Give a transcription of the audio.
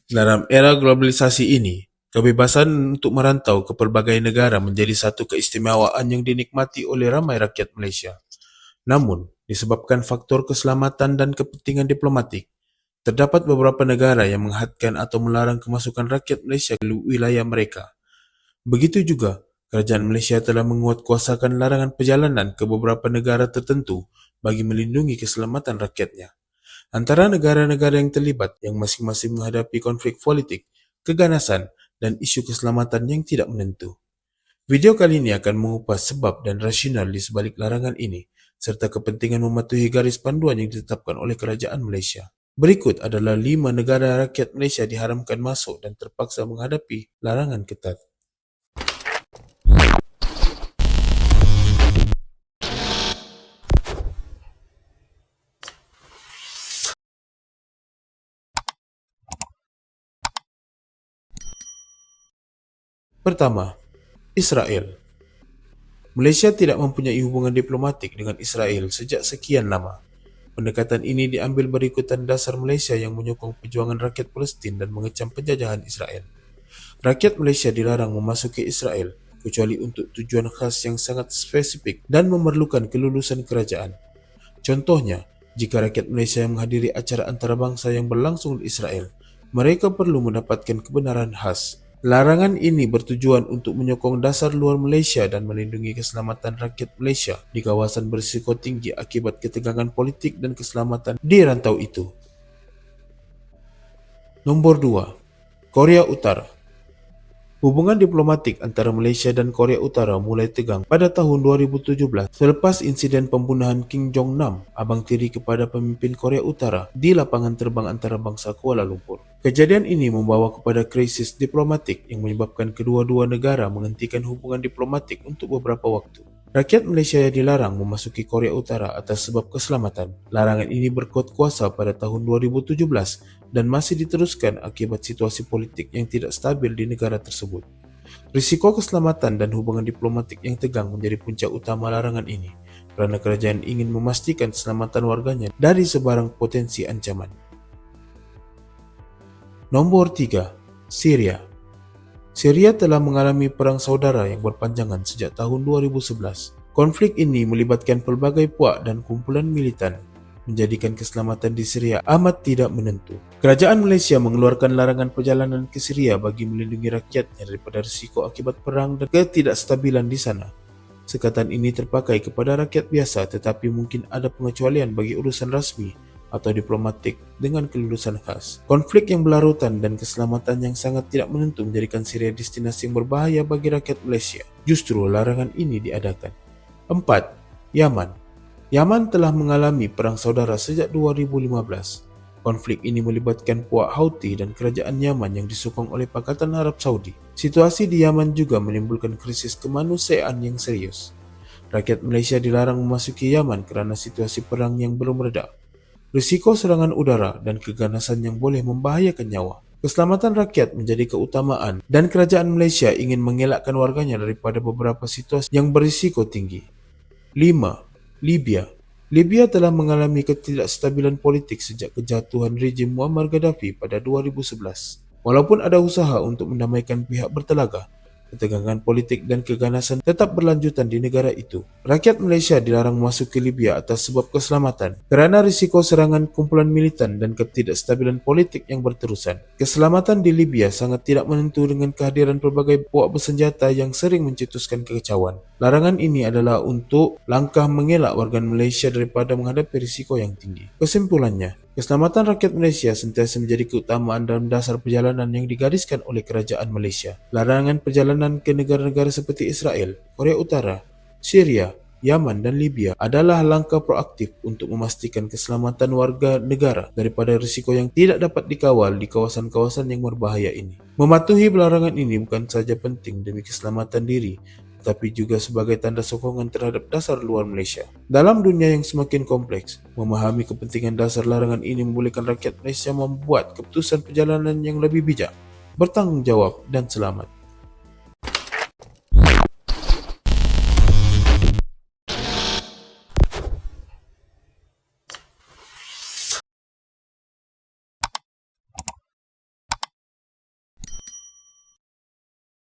Dalam era globalisasi ini, kebebasan untuk merantau ke pelbagai negara menjadi satu keistimewaan yang dinikmati oleh ramai rakyat Malaysia. Namun, disebabkan faktor keselamatan dan kepentingan diplomatik, terdapat beberapa negara yang menghadkan atau melarang kemasukan rakyat Malaysia ke wilayah mereka. Begitu juga, kerajaan Malaysia telah menguatkuasakan larangan perjalanan ke beberapa negara tertentu bagi melindungi keselamatan rakyatnya. Antara negara-negara yang terlibat yang masing-masing menghadapi konflik politik, keganasan, dan isu keselamatan yang tidak menentu. Video kali ini akan mengupas sebab dan rasional di sebalik larangan ini, serta kepentingan mematuhi garis panduan yang ditetapkan oleh kerajaan Malaysia. Berikut adalah 5 negara rakyat Malaysia diharamkan masuk dan terpaksa menghadapi larangan ketat. Pertama, Israel. Malaysia tidak mempunyai hubungan diplomatik dengan Israel sejak sekian lama. Pendekatan ini diambil berikutan dasar Malaysia yang menyokong perjuangan rakyat Palestin dan mengecam penjajahan Israel. Rakyat Malaysia dilarang memasuki Israel kecuali untuk tujuan khas yang sangat spesifik dan memerlukan kelulusan kerajaan. Contohnya, jika rakyat Malaysia yang menghadiri acara antarabangsa yang berlangsung di Israel, mereka perlu mendapatkan kebenaran khas. Larangan ini bertujuan untuk menyokong dasar luar Malaysia dan melindungi keselamatan rakyat Malaysia di kawasan berisiko tinggi akibat ketegangan politik dan keselamatan di rantau itu. Nombor 2. Korea Utara. Hubungan diplomatik antara Malaysia dan Korea Utara mulai tegang pada tahun 2017 selepas insiden pembunuhan Kim Jong-nam, abang tiri kepada pemimpin Korea Utara, di lapangan terbang antarabangsa Kuala Lumpur. Kejadian ini membawa kepada krisis diplomatik yang menyebabkan kedua-dua negara menghentikan hubungan diplomatik untuk beberapa waktu. Rakyat Malaysia dilarang memasuki Korea Utara atas sebab keselamatan. Larangan ini berkuat kuasa pada tahun 2017 dan masih diteruskan akibat situasi politik yang tidak stabil di negara tersebut. Risiko keselamatan dan hubungan diplomatik yang tegang menjadi puncak utama larangan ini, kerana kerajaan ingin memastikan keselamatan warganya dari sebarang potensi ancaman. Nombor 3. Syria. Syria telah mengalami perang saudara yang berpanjangan sejak tahun 2011. Konflik ini melibatkan pelbagai puak dan kumpulan militan, menjadikan keselamatan di Syria amat tidak menentu. Kerajaan Malaysia mengeluarkan larangan perjalanan ke Syria bagi melindungi rakyatnya daripada risiko akibat perang dan ketidakstabilan di sana. Sekatan ini terpakai kepada rakyat biasa, tetapi mungkin ada pengecualian bagi urusan rasmi atau diplomatik dengan kelulusan khas. Konflik yang berlarutan dan keselamatan yang sangat tidak menentu menjadikan Syria destinasi yang berbahaya bagi rakyat Malaysia. Justru larangan ini diadakan. 4. Yaman. Yaman telah mengalami perang saudara sejak 2015. Konflik ini melibatkan puak Houthi dan kerajaan Yaman yang disokong oleh Pakatan Arab Saudi. Situasi di Yaman juga menimbulkan krisis kemanusiaan yang serius. Rakyat Malaysia dilarang memasuki Yaman kerana situasi perang yang belum reda, risiko serangan udara dan keganasan yang boleh membahayakan nyawa. Keselamatan rakyat menjadi keutamaan dan kerajaan Malaysia ingin mengelakkan warganya daripada beberapa situasi yang berisiko tinggi. 5. Libya. Libya telah mengalami ketidakstabilan politik sejak kejatuhan rejim Muammar Gaddafi pada 2011. Walaupun ada usaha untuk mendamaikan pihak bertelaga, ketegangan politik dan keganasan tetap berlanjutan di negara itu. Rakyat Malaysia dilarang masuk ke Libya atas sebab keselamatan kerana risiko serangan kumpulan militan dan ketidakstabilan politik yang berterusan. Keselamatan di Libya sangat tidak menentu dengan kehadiran pelbagai puak bersenjata yang sering mencetuskan kekacauan. Larangan ini adalah untuk langkah mengelak warga Malaysia daripada menghadapi risiko yang tinggi. Kesimpulannya, keselamatan rakyat Malaysia sentiasa menjadi keutamaan dalam dasar perjalanan yang digariskan oleh kerajaan Malaysia. Larangan perjalanan ke negara-negara seperti Israel, Korea Utara, Syria, Yaman dan Libya adalah langkah proaktif untuk memastikan keselamatan warga negara daripada risiko yang tidak dapat dikawal di kawasan-kawasan yang berbahaya ini. Mematuhi larangan ini bukan sahaja penting demi keselamatan diri, tetapi juga sebagai tanda sokongan terhadap dasar luar Malaysia. Dalam dunia yang semakin kompleks, memahami kepentingan dasar larangan ini membolehkan rakyat Malaysia membuat keputusan perjalanan yang lebih bijak, bertanggungjawab dan selamat.